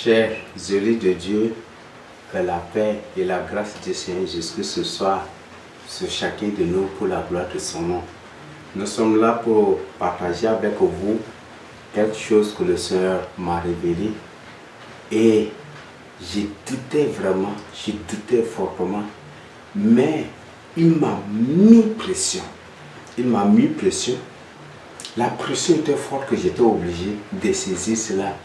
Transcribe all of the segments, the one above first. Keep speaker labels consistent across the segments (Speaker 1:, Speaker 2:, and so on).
Speaker 1: Chers élus de Dieu, que la paix et la grâce du Seigneur Jésus-Christ soit sur chacun de nous pour la gloire de son nom. Nous sommes là pour partager avec vous quelque chose que le Seigneur m'a révélé et j'ai douté vraiment, j'ai douté fortement, mais il m'a mis pression. Il m'a mis pression. La pression était forte que j'étais obligé de saisir cela.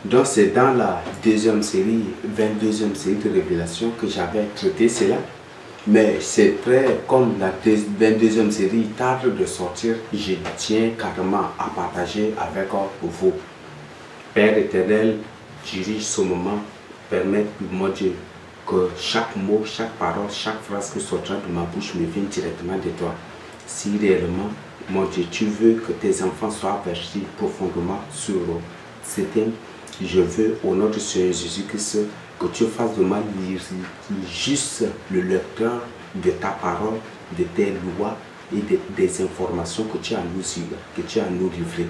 Speaker 1: Donc c'est dans la deuxième série, 22e série de révélation que j'avais traité cela. Mais c'est très comme la 22e série tarde de sortir, je tiens carrément à partager avec vous. Père éternel, dirige ce moment, permette mon Dieu que chaque mot, chaque parole, chaque phrase qui sortira de ma bouche me vienne directement de toi. Si réellement, mon Dieu, tu veux que tes enfants soient avertis profondément sur ce thème, je veux, au nom du Seigneur Jésus-Christ, que tu fasses de moi juste le lecteur de ta parole, de tes lois et des informations que tu as à nous livrer.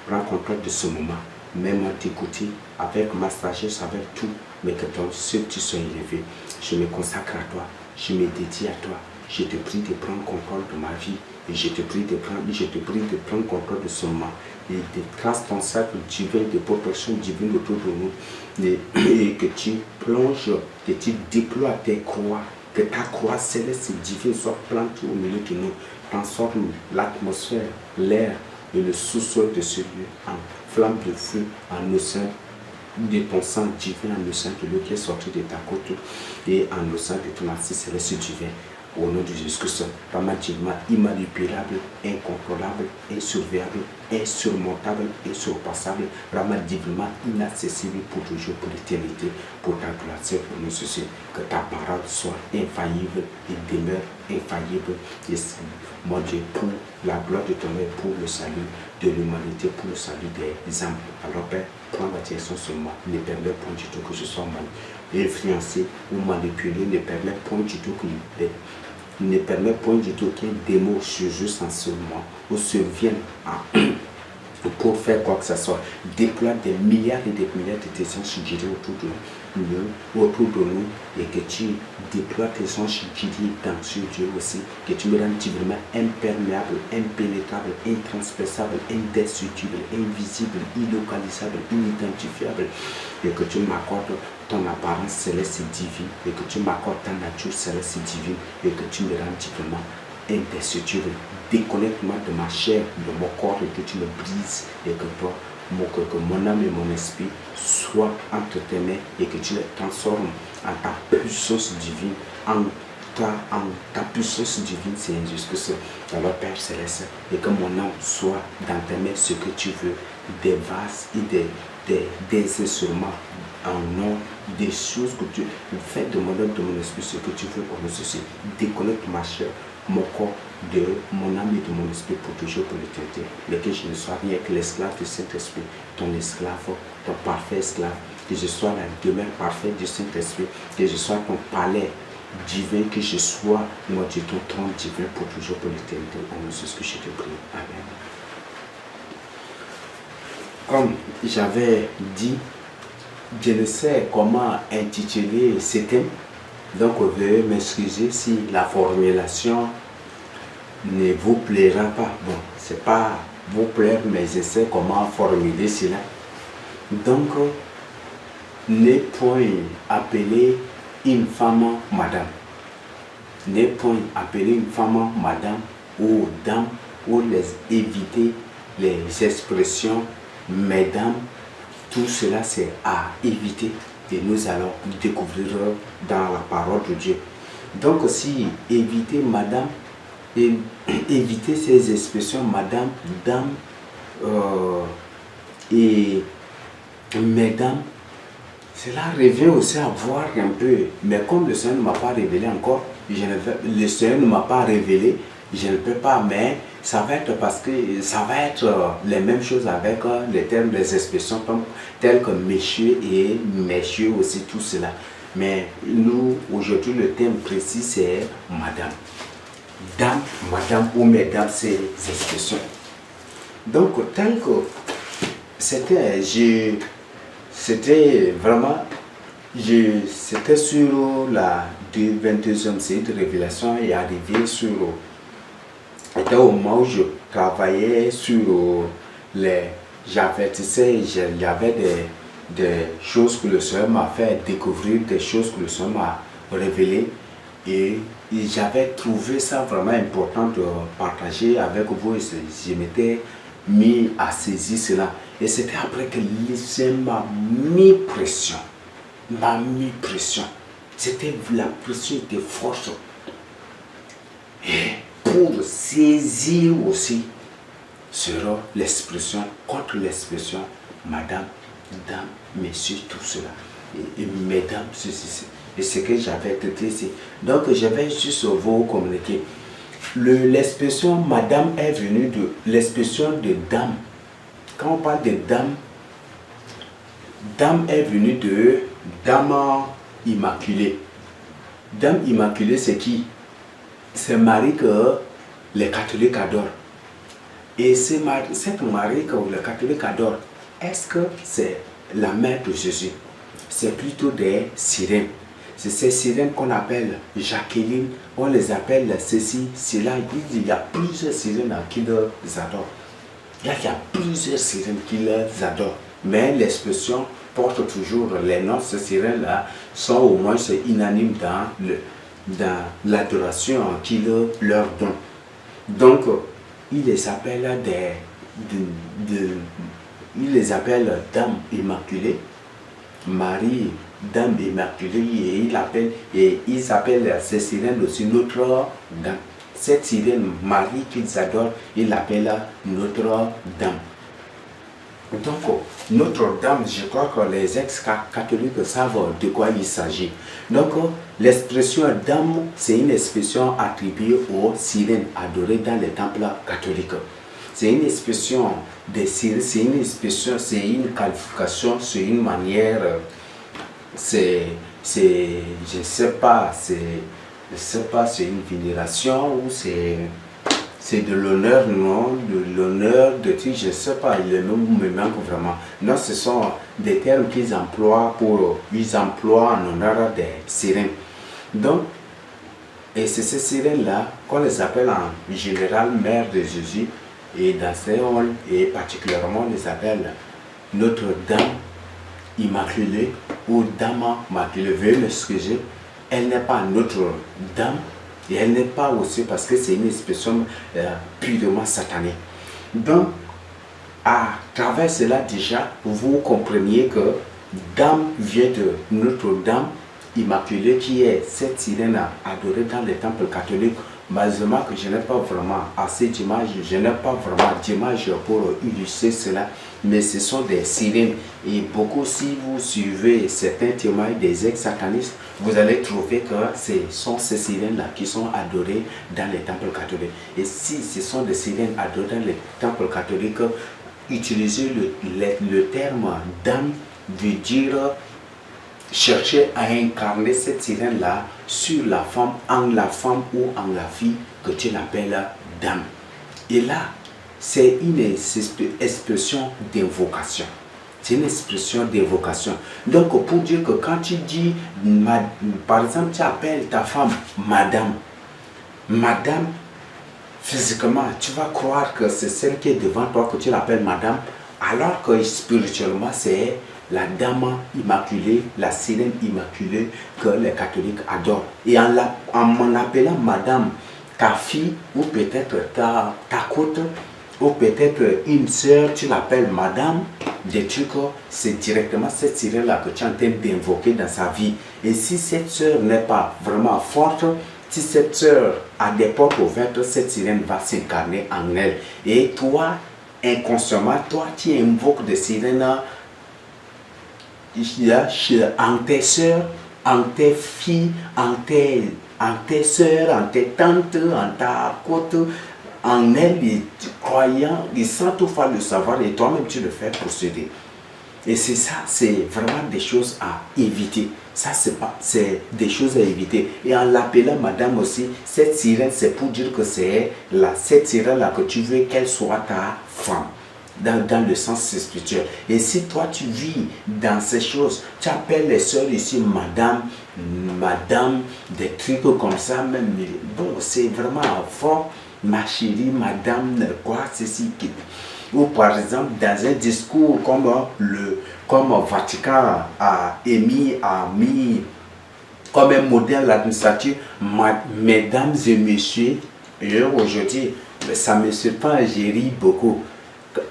Speaker 1: Prends contrôle de ce moment, même à t'écouter avec ma sagesse, avec tout, mais que ton seul tu sois élevé. Je me consacre à toi, je me dédie à toi. Je te prie de prendre contrôle de ma vie et je te prie de prendre contrôle de ce moment et de tracer ton cercle divin de protection divine autour de nous et que tu plonges, que tu déploies tes croix, que ta croix céleste et divine soit plantée au milieu de nous, transforme l'atmosphère, l'air et le sous-sol de ce lieu en flamme de feu, en océan de ton sang divin, en océan de l'eau qui est sorti de ta côte et en océan de ton narcisse céleste divin. Au nom de Jésus-Christ, dramatique, immanipulable, incontrôlable, insurveillable, insurmontable, insurpassable, vraiment divinement inaccessible pour toujours, pour l'éternité, pour ta gloire, pour nous ceci. Que ta parole soit infaillible et demeure infaillible. Et mon Dieu, pour la gloire de ton nom, pour le salut de l'humanité, pour le salut des âmes. Alors Père, prends la direction sur moi. Ne permets pas du tout que je sois influencé ou manipulé. Ne permets pas du tout que ne permet point du tout qu'un démon surgisse en ce moment ou survienne pour faire quoi que ce soit. Déploie des milliards et des milliards de tes anges autour de nous et que tu déploies tes anges dans ce Dieu aussi, que tu me rendes vraiment imperméable, impénétrable, intransperçable, indestructible, invisible, illocalisable, inidentifiable et que tu m'accordes ton apparence céleste et divine et que tu m'accordes ta nature céleste et divine et que tu me rendes vraiment indestructible. Déconnecte-moi de ma chair, de mon corps et que tu me brises et que toi, que mon âme et mon esprit soient entre tes mains et que tu les transformes en ta puissance divine, en ta puissance divine, Seigneur Jésus-Christ. Alors Père Céleste, et que mon âme soit dans tes mains ce que tu veux, des vases et des instruments en nom, des choses que tu fais de mon âme, de mon esprit, ce que tu veux pour nous ceci. Déconnecte ma chair, mon corps, de mon âme et de mon esprit pour toujours, pour l'éternité. Mais que je ne sois rien que l'esclave du Saint-Esprit, ton esclave, ton parfait esclave, que je sois la demeure parfaite du Saint-Esprit, que je sois ton palais divin, que je sois, moi, de ton trône divin pour toujours, pour l'éternité. En ce que je te prie. Amen. Comme j'avais dit, je ne sais comment intituler ce thème, donc veuillez m'excuser si la formulation ne vous plaira pas. Bon, c'est pas vous plaire, mais je sais comment formuler cela. Donc, ne point appeler une femme madame. Ne point appeler une femme madame ou dame ou éviter les expressions mesdames. Tout cela, c'est à éviter et nous allons découvrir dans la parole de Dieu. Donc, si éviter madame, et éviter ces expressions madame, dame et mesdames, cela revient aussi à voir un peu. Mais comme le Seigneur ne m'a pas révélé encore, le Seigneur ne m'a pas révélé, je ne peux pas, mais ça va être parce que ça va être les mêmes choses avec les termes, les expressions telles que messieurs et messieurs aussi, tout cela. Mais nous, aujourd'hui, le thème précis, c'est madame. Dame, madame ou mesdames, ces expressions. Donc, tel que c'était, c'était vraiment, c'était sur la 22e série de révélation et arrivé sur, c'était au moment où je travaillais sur les, j'avertissais, il y avait des choses que le Seigneur m'a fait découvrir, des choses que le Seigneur m'a révélées et j'avais trouvé ça vraiment important de partager avec vous et je m'étais mis à saisir cela. Et c'était après que le Seigneur m'a mis pression. C'était, la pression était forte. Et pour saisir aussi sera l'expression, contre l'expression, madame, dame, messieurs, tout cela. Et mesdames, ceci. Et ce que j'avais traité ici. Donc je vais juste vous communiquer. L'expression madame est venue de l'expression de dame. Quand on parle de dame, dame est venue de dame immaculée. Dame immaculée, c'est qui? C'est Marie que les catholiques adorent. Et cette Marie que les catholiques adorent, est-ce que c'est la mère de Jésus? C'est plutôt des sirènes. C'est ces sirènes qu'on appelle Jacqueline, on les appelle ceci, cela. Il y a plusieurs sirènes qui les adorent. Il y a plusieurs sirènes qui les adorent. Mais l'expression porte toujours les noms. Ces sirènes-là sont au moins unanimes dans l'adoration qu'ils leur donnent. Donc, ils les appellent ils les appellent Dame Immaculée, Marie, Dame Immaculée, et ils appellent ces sirènes aussi Notre Dame. Cette sirène Marie qu'ils adorent, ils l'appellent Notre Dame. Donc, Notre-Dame, je crois que les ex-catholiques savent de quoi il s'agit. Donc, l'expression dame, c'est une expression attribuée aux sirènes adorées dans les temples catholiques. C'est une expression des sirènes, c'est une expression, c'est une qualification, c'est une manière, je ne sais pas, c'est une vénération ou c'est de l'honneur, non, de l'honneur, de trucs, je ne sais pas, le nom me manque vraiment. Non, ce sont des termes qu'ils emploient ils emploient en honneur des sirènes. Donc, et c'est ces sirènes-là qu'on les appelle en général Mère de Jésus, et dans ces rôles, et particulièrement on les appelle Notre-Dame Immaculée ou Dame Immaculée. Veuillez m'excuser, elle n'est pas Notre-Dame. Et elle n'est pas aussi parce que c'est une expression purement satanée. Donc, à travers cela déjà, vous compreniez que Dame vient de Notre-Dame Immaculée, qui est cette sirène adorée dans les temples catholiques. Malheureusement que je n'ai pas vraiment assez d'images, je n'ai pas vraiment d'image pour illustrer cela, mais ce sont des sirènes. Et beaucoup, si vous suivez certains témoignages des ex-satanistes, vous allez trouver que ce sont ces sirènes-là qui sont adorées dans les temples catholiques. Et si ce sont des sirènes adorées dans les temples catholiques, utiliser le terme dame veut dire chercher à incarner cette sirène-là sur la femme ou en la fille que tu l'appelles dame. Et là, c'est une expression d'invocation. C'est une expression d'invocation. Donc, pour dire que quand tu dis, par exemple, tu appelles ta femme madame, madame, physiquement, tu vas croire que c'est celle qui est devant toi que tu l'appelles madame, alors que spirituellement, c'est la dame immaculée, la sirène immaculée que les catholiques adorent. Et en m'en appelant madame, ta fille ou peut-être ta côte, ou peut-être une sœur, tu l'appelles madame, des trucs, c'est directement cette sirène-là que tu es en train d'invoquer dans sa vie. Et si cette sœur n'est pas vraiment forte, si cette sœur a des portes ouvertes, cette sirène va s'incarner en elle. Et toi, inconsciemment, toi, tu invoques des sirènes en tes soeurs, en tes filles, en tes soeurs, en tes tantes, en ta côte, en elles, et croyant, et sans toutefois le savoir, et toi-même tu le fais procéder. Et c'est ça, c'est vraiment des choses à éviter. Ça, c'est des choses à éviter. Et en l'appelant madame aussi, cette sirène, c'est pour dire que c'est cette sirène-là que tu veux qu'elle soit ta femme. dans le sens spirituel. Et si toi tu vis dans ces choses, tu appelles les sœurs ici madame, des trucs comme ça, même, bon, c'est vraiment fort, ma chérie, madame, quoi, ceci, qui. Ou par exemple, dans un discours comme Vatican a mis comme un modèle administratif, mesdames et messieurs, et aujourd'hui, ça me surprend, j'ai ri beaucoup.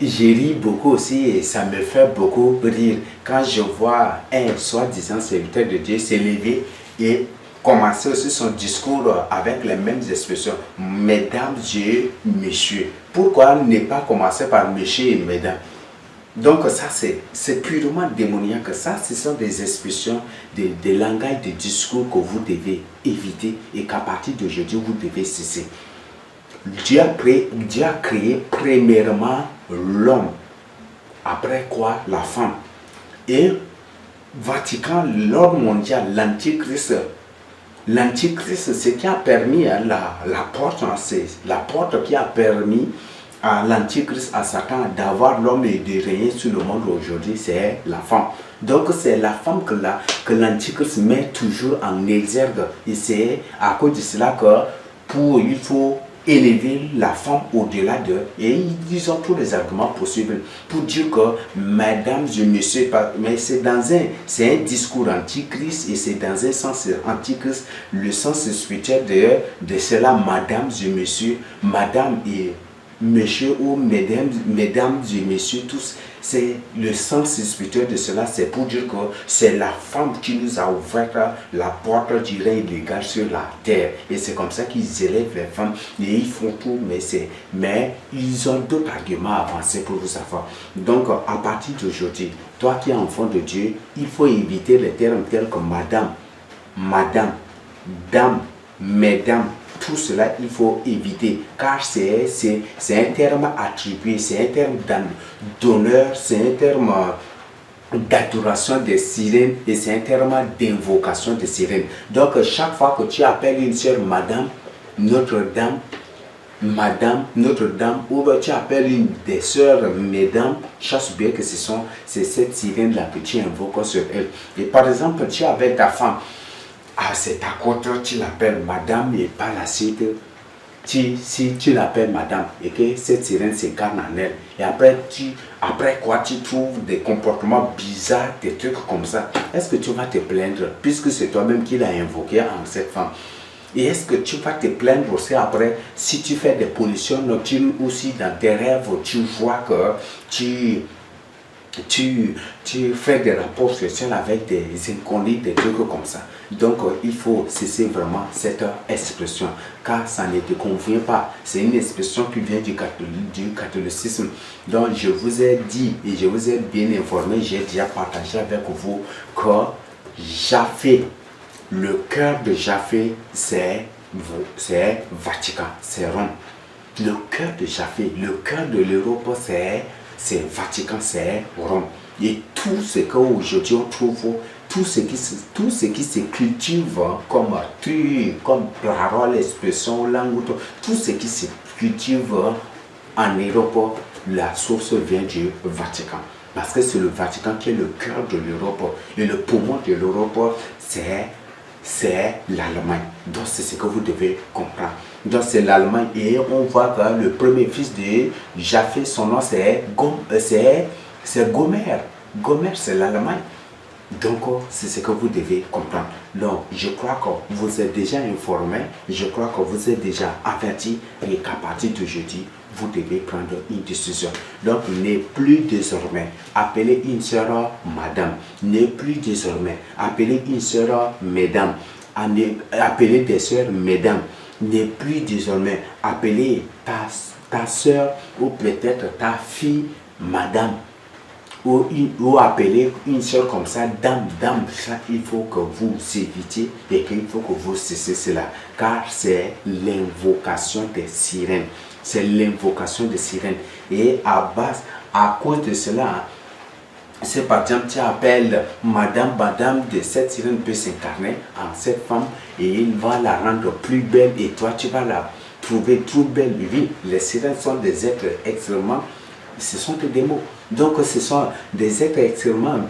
Speaker 1: J'ai ri beaucoup aussi et ça me fait beaucoup rire quand je vois un soi-disant serviteur de Dieu s'élever et commencer aussi son discours avec les mêmes expressions. Mesdames et messieurs. Pourquoi ne pas commencer par monsieur et mesdames? Donc ça c'est purement démoniaque. Ça, ce sont des expressions, des langages, des discours que vous devez éviter et qu'à partir d'aujourd'hui, vous devez cesser. Dieu a créé premièrement l'homme, après quoi la femme. Et Vatican, l'ordre mondial, l'antichrist, ce qui a permis la porte, c'est la porte qui a permis à l'antichrist, à Satan, d'avoir l'homme et de régner sur le monde aujourd'hui, c'est la femme. Donc c'est la femme que l'antichrist met toujours en exergue. Et c'est à cause de cela que il faut élever la femme au-delà d'eux. Et ils ont tous les arguments possibles pour dire que mesdames et messieurs, mais c'est un discours antichrist et c'est dans un sens antichrist, le sens spirituel de cela, mesdames et messieurs, madame et monsieur ou mesdames et messieurs tous, c'est le sens spirituel de cela, c'est pour dire que c'est la femme qui nous a ouvert la porte du règne légal sur la terre. Et c'est comme ça qu'ils élèvent les femmes et ils font tout, mais ils ont d'autres arguments avancés pour vous savoir. Donc à partir d'aujourd'hui, toi qui es enfant de Dieu, il faut éviter les termes tels que madame, dame, mesdames. Tout cela, il faut éviter, car c'est un terme attribué, c'est un terme d'honneur, c'est un terme d'adoration des sirènes et c'est un terme d'invocation des sirènes. Donc, chaque fois que tu appelles une sœur madame, Notre-Dame, ou tu appelles une des sœurs mesdames, chasse bien que c'est cette sirène-là que tu invoques sur elle. Et par exemple, tu es avec ta femme. Ah, c'est ta côte, tu l'appelles madame et par la suite, si tu l'appelles madame et que cette sirène s'incarne en elle, et après quoi tu trouves des comportements bizarres, des trucs comme ça, est-ce que tu vas te plaindre puisque c'est toi-même qui l'as invoqué en cette femme? Et est-ce que tu vas te plaindre aussi après si tu fais des pollutions nocturnes ou si dans tes rêves tu vois que tu fais des rapports sexuels avec des inconnus, des trucs comme ça. Donc, il faut cesser vraiment cette expression, car ça ne te convient pas. C'est une expression qui vient du catholicisme. Donc, je vous ai dit et je vous ai bien informé, j'ai déjà partagé avec vous que Japhé, le cœur de Japhé, c'est Vatican, c'est Rome. Le cœur de Japhé, le cœur de l'Europe, c'est Vatican, c'est Rome. Et tout ce qu'aujourd'hui on trouve, tout ce qui se cultive comme truc, comme parole, expression, langue, tout ce qui se cultive en Europe, la source vient du Vatican. Parce que c'est le Vatican qui est le cœur de l'Europe. Et le poumon de l'Europe, c'est l'Allemagne. Donc c'est ce que vous devez comprendre. Donc c'est l'Allemagne et on voit que le premier fils de Japhé, son nom c'est Gomer. Gomer c'est l'Allemagne. Donc c'est ce que vous devez comprendre. Donc je crois que vous êtes déjà informé, je crois que vous êtes déjà averti et qu'à partir d'aujourd'hui, vous devez prendre une décision. Donc ne plus désormais appeler une sœur madame, ne plus désormais appeler une sœur mesdames, appeler des sœurs mesdames, ne plus désormais appeler ta sœur ou peut-être ta fille madame. Ou appeler une sœur comme ça, dame, ça il faut que vous évitiez et qu'il faut que vous cessiez cela, car c'est l'invocation des sirènes, c'est l'invocation des sirènes, et à cause de cela, c'est par exemple tu appelles madame, de cette sirène peut s'incarner en cette femme et il va la rendre plus belle et toi tu vas la trouver trop belle. Oui, les sirènes sont des êtres extrêmement ce sont que des mots. Donc ce sont des êtres extrêmement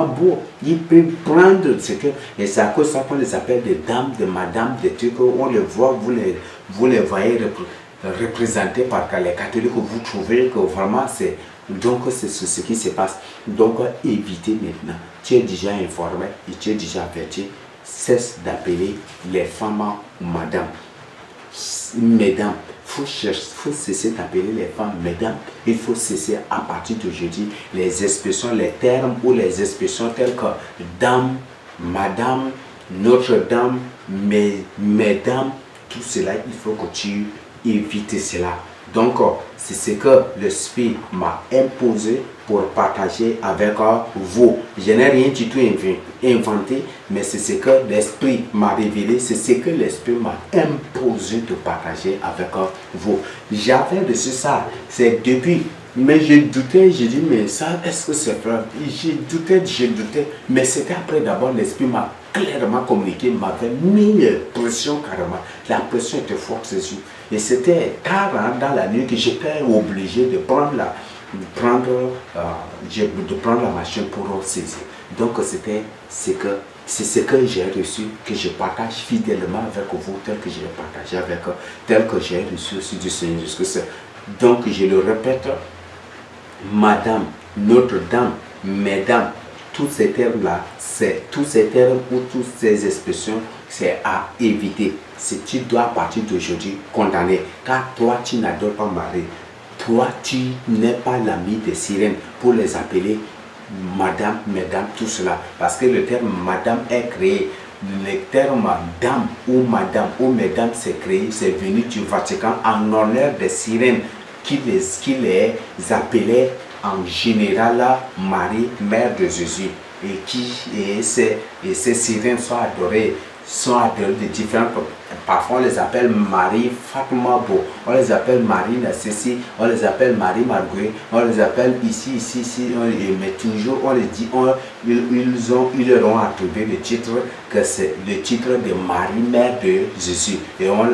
Speaker 1: beaux. Ils peuvent prendre ce que, et c'est à cause de ça qu'on les appelle des dames, des madames, des trucs, on les voit, vous les voyez représentés par les catholiques, vous trouvez que vraiment c'est, donc c'est ce qui se passe. Donc évitez maintenant, tu es déjà informé et tu es déjà averti, cesse d'appeler les femmes madame. Mesdames, il faut cesser d'appeler les femmes mesdames. Il faut cesser à partir d'aujourd'hui les expressions, les termes ou les expressions telles que dame, madame, Notre-Dame, mesdames, tout cela, il faut que tu évites cela. Donc, c'est ce que l'Esprit m'a imposé pour partager avec vous. Je n'ai rien du tout inventé, mais c'est ce que l'Esprit m'a révélé, c'est ce que l'Esprit m'a imposé de partager avec vous. J'avais reçu ça, c'est depuis, mais je doutais, j'ai dit, mais ça, est-ce que c'est vrai? J'ai douté, mais c'était après d'abord l'Esprit m'a clairement communiqué, m'avait mis pression carrément. La pression était forte, Jésus. Et c'était tard dans la nuit que j'étais obligé de prendre la machine pour saisir. Donc c'est ce que j'ai reçu, que je partage fidèlement avec vous, tel que je l'ai partagé avec eux, tel que j'ai reçu aussi du Seigneur Jésus-Christ. Donc je le répète, Madame, Notre-Dame, Mesdames, tous ces termes-là, tous ces termes ou toutes ces expressions, c'est à éviter. Si tu dois à partir d'aujourd'hui condamner, car toi tu n'adores pas Marie, toi tu n'es pas l'ami des sirènes pour les appeler Madame, Mesdames, tout cela. Parce que le terme Madame est créé. Le terme dame ou Madame ou Mesdames c'est créé, c'est venu du Vatican en honneur des sirènes qui les appelaient en général Marie, mère de Jésus, et ces sirènes sont adorées de différentes. Parfois on les appelle Marie Fatima Bo, on les appelle Marie Nassessi, on les appelle Marie Marguerite, on les appelle ici, mais toujours on les dit, ils leur ont attribué le titre, que c'est le titre de Marie, mère de Jésus, et on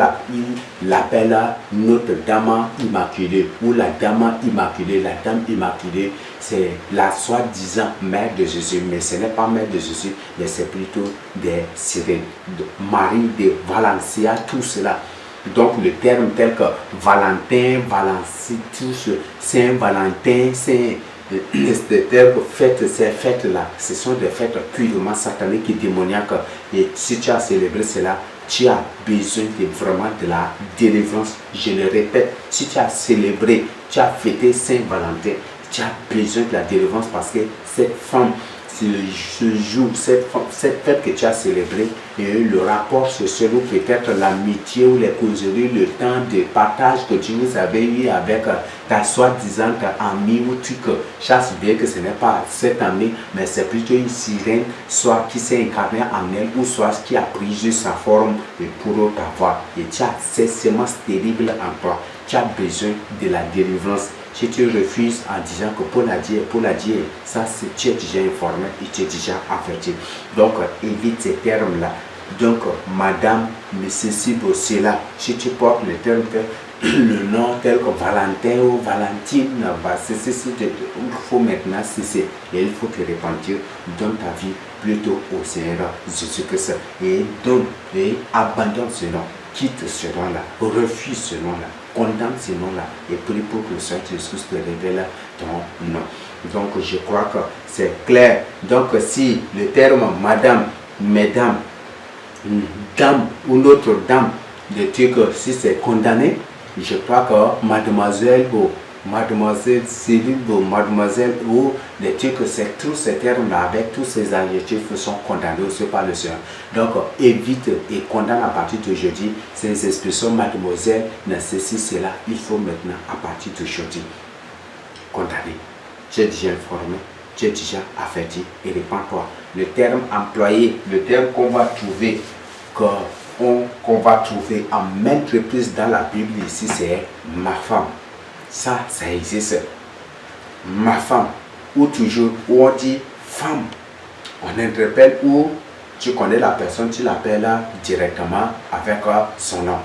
Speaker 1: l'appelle Notre-Dame Immaculée, ou la Dame Immaculée. La Dame Immaculée, c'est la soi-disant mère de Jésus, mais ce n'est pas mère de Jésus, mais c'est plutôt des sirènes. Marie de Valencia, tout cela. Donc le terme tel que Valentin, Saint-Valentin, ces termes fêtes, ces fêtes-là, ce sont des fêtes purement sataniques et démoniaques. Et si tu as célébré cela, tu as besoin vraiment de la délivrance. Je le répète, si tu as célébré, tu as fêté Saint-Valentin, tu as besoin de la délivrance, parce que cette femme, ce jour, cette fête que tu as célébrée, et le rapport social ou peut-être l'amitié ou les causeries, le temps de partage que tu vous avez eu avec ta soi-disant amie, ou tu chasses bien que ce n'est pas cette amie, mais c'est plutôt une sirène, soit qui s'est incarnée en elle, ou soit qui a pris juste sa forme pour t'avoir. Et tu as ces semences terribles en toi. Tu as besoin de la délivrance. Si tu refuses en disant que Paul a dit, ça tu es déjà informé et tu es déjà averti. Donc évite ces termes-là. Donc Madame, Mrs. Cela, si tu portes le terme, le nom tel que Valentin ou Valentine, il faut maintenant cesser et il faut te repentir. Donne ta vie plutôt au Seigneur Jésus-Christ et abandonne ce nom. Quitte ce nom-là, refuse ce nom-là, condamne ce nom-là et prie pour que le Seigneur Jésus te révèle ton nom. Donc je crois que c'est clair. Donc si le terme Madame, Mesdames, Dame ou Notre-Dame, le truc, si c'est condamné, je crois que Mademoiselle Céline, Mademoiselle, ou les trucs, c'est tous ces termes-là, avec tous ces adjectifs sont condamnés aussi par le Seigneur. Donc évite et condamne à partir d'aujourd'hui ces expressions Mademoiselle, ceci, cela. Il faut maintenant à partir d'aujourd'hui condamner. Tu es déjà informé, tu es déjà averti et répands-toi. Le terme employé, le terme qu'on va trouver, qu'on va trouver en maintes reprises dans la Bible ici, c'est ma femme. Ça existe. Ma femme. Ou toujours, où on dit femme. On interpelle où tu connais la personne, tu l'appelles directement avec son nom.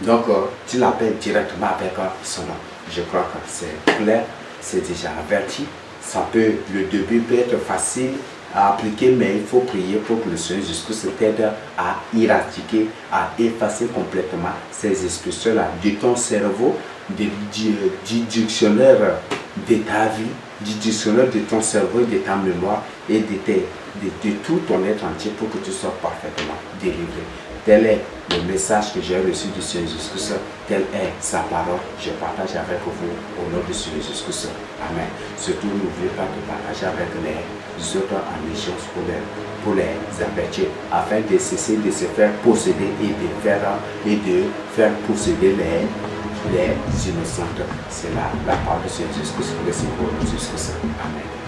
Speaker 1: Donc, tu l'appelles directement avec son nom. Je crois que c'est clair, c'est déjà averti. Le début peut être facile à appliquer, mais il faut prier pour que le Seigneur Jésus-Christ t'aide à éradiquer, à effacer complètement ces expressions-là de ton cerveau, du dictionnaire de ta vie, du dictionnaire de ton cerveau, de ta mémoire et de tout ton être entier pour que tu sois parfaitement délivré. Tel est le message que j'ai reçu du Seigneur Jésus-Christ, telle est sa parole. Je partage avec vous au nom du Seigneur Jésus-Christ. Amen. Surtout, n'oubliez pas de partager avec les autres amis pour les avertir, afin de cesser de se faire posséder et de faire posséder les innocentes. C'est la parole de Seigneur Jésus-Christ. Merci pour Jésus-Christ. Amen.